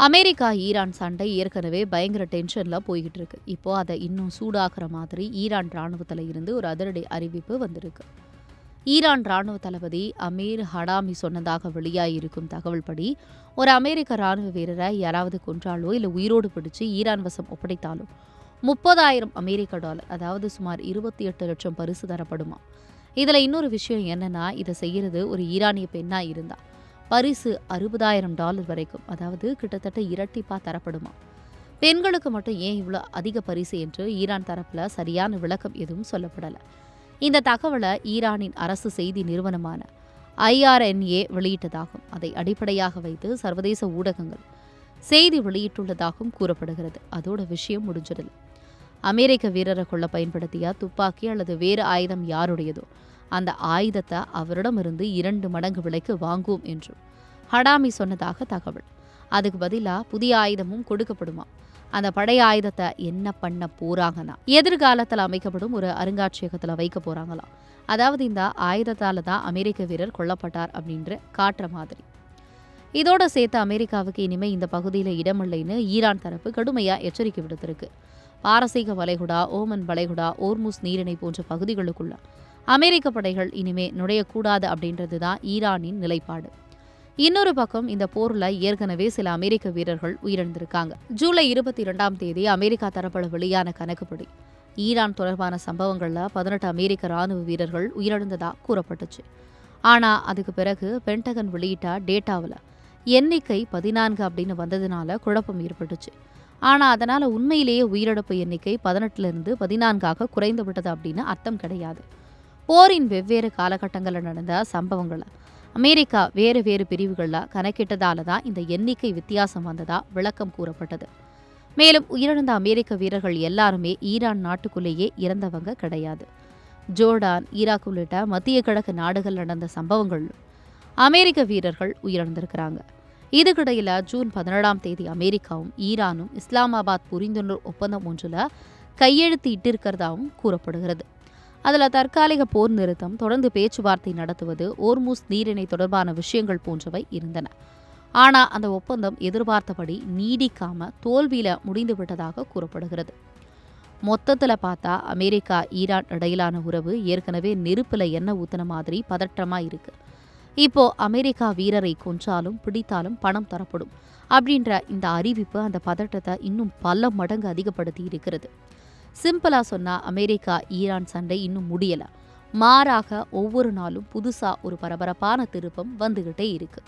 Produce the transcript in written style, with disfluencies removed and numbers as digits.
America Iran சண்டை ஏற்கனவே பயங்கர டென்ஷன்ல போய்கிட்டு இருக்கு. இப்போ அதை இன்னும் சூடாக்குற மாதிரி ஈரான் ராணுவத்தில் இருந்து ஒரு அதிரடி அறிவிப்பு வந்திருக்கு. ஈரான் ராணுவ தளபதி அமீர் ஹடாமி சொன்னதாக வெளியாகியிருக்கும் தகவல் படி, ஒரு அமெரிக்க ராணுவ வீரரை யாராவது கொன்றாலோ இல்லை உயிரோடு பிடிச்சு ஈரான் வசம் ஒப்படைத்தாலோ 30,000 அமெரிக்க டாலர், அதாவது சுமார் 28 லட்சம் பரிசு தரப்படுமா. இதுல இன்னொரு விஷயம் என்னன்னா, இதை செய்யறது ஒரு ஈரானிய பெண்ணா இருந்தா பரிசு $60,000 வரைக்கும், அதாவது கிட்டத்தட்ட இரட்டிப்பா தரப்படுமா. பெண்களுக்கு மட்டும் ஏன் இவ்வளோ அதிக பரிசு என்று ஈரான் தரப்புல சரியான விளக்கம் எதுவும் சொல்லப்படல. இந்த தகவலை ஈரானின் அரசு செய்தி நிறுவனமான IRNA வெளியிட்டதாகவும் அதை அடிப்படையாக வைத்து சர்வதேச ஊடகங்கள் செய்தி வெளியிட்டுள்ளதாகவும் கூறப்படுகிறது. அதோட விஷயம் முடிஞ்சிடல. அமெரிக்க வீரரை கொள்ள பயன்படுத்திய துப்பாக்கி அல்லது வேறு ஆயுதம் யாருடையதோ அந்த ஆயுதத்தை அவரிடமிருந்து 2 மடங்கு விலைக்கு வாங்குவோம் என்றும் ஹடாமி சொன்னதாக தகவல். அதுக்கு பதிலாக புதிய ஆயுதமும் கொடுக்கப்படுமா. அந்த பழைய ஆயுதத்தை என்ன பண்ண போறாங்கன்னா, எதிர்காலத்தில் அமைக்கப்படும் ஒரு அருங்காட்சியகத்தில் வைக்க போறாங்களாம். அதாவது இந்த ஆயுதத்தால தான் அமெரிக்க வீரர் கொல்லப்பட்டார் அப்படின்ற காட்டுற மாதிரி. இதோட சேர்த்து அமெரிக்காவுக்கு இனிமே இந்த பகுதியில் இடமில்லைன்னு ஈரான் தரப்பு கடுமையா எச்சரிக்கை விடுத்திருக்கு. பாரசீக வளைகுடா, ஓமன் வளைகுடா, ஓர்முஸ் நீரிணை போன்ற பகுதிகளுக்குள்ள அமெரிக்க படைகள் இனிமே நுழையக்கூடாது அப்படின்றது தான் ஈரானின் நிலைப்பாடு. இன்னொரு பக்கம் இந்த போர்ல ஏற்கனவே சில அமெரிக்க வீரர்கள் உயிரிழந்திருக்காங்க. ஜூலை 22 அமெரிக்கா தரப்புல வெளியான கணக்குப்படி ஈரான் தொடர்பான சம்பவங்கள்ல 18 அமெரிக்க ராணுவ வீரர்கள் உயிரிழந்ததா கூறப்பட்டுச்சு. ஆனா அதுக்கு பிறகு பென்டகன் வெளியிட்ட டேட்டாவில் எண்ணிக்கை 14 அப்படின்னு வந்ததுனால குழப்பம் ஏற்பட்டுச்சு. ஆனா அதனால உண்மையிலேயே உயிரிழப்பு எண்ணிக்கை 18 14 குறைந்து விட்டது அப்படின்னு அர்த்தம் கிடையாது. போரின் வெவ்வேறு காலகட்டங்களில் நடந்த சம்பவங்களை அமெரிக்கா வேறு வேறு பிரிவுகளில் கணக்கிட்டதால தான் இந்த எண்ணிக்கை வித்தியாசம் வந்ததா விளக்கம் கூறப்பட்டது. மேலும் உயிரிழந்த அமெரிக்க வீரர்கள் எல்லாருமே ஈரான் நாட்டுக்குள்ளேயே இறந்தவங்க கிடையாது. ஜோர்டான், ஈராக் உள்ளிட்ட மத்திய கிழக்கு நாடுகள் நடந்த சம்பவங்களிலும் அமெரிக்க வீரர்கள் உயிரிழந்திருக்கிறாங்க. இதுக்கிடையில் ஜூன் 17 அமெரிக்காவும் ஈரானும் இஸ்லாமாபாத் புரிந்துணர்வு ஒப்பந்தம் ஒன்றில் கையெழுத்து இட்டிருக்கிறதாவும் கூறப்படுகிறது. அதில் தற்காலிக போர் நிறுத்தம், தொடர்ந்து பேச்சுவார்த்தை நடத்துவது, ஓர்முஸ் நீரிணை தொடர்பான விஷயங்கள் போன்றவை இருந்தன. ஆனால் அந்த ஒப்பந்தம் எதிர்பார்த்தபடி நீடிக்காம தோல்வியில முடிந்துவிட்டதாக கூறப்படுகிறது. மொத்தத்தில் பார்த்தா அமெரிக்கா ஈரான் இடையிலான உறவு ஏற்கனவே நெருப்புல எண்ணெய் ஊத்தின மாதிரி பதற்றமா இருக்கு. இப்போ அமெரிக்கா வீரரை கொன்றாலும் பிடித்தாலும் பணம் தரப்படும் அப்படின்ற இந்த அறிவிப்பு அந்த பதற்றத்தை இன்னும் பல மடங்கு அதிகப்படுத்தி இருக்கிறது. சிம்பிளா சொன்னா அமெரிக்கா ஈரான் சண்டை இன்னும் முடியல. மாறாக ஒவ்வொரு நாளும் புதுசா ஒரு பரபரப்பான திருப்பம் வந்துகிட்டே இருக்கு.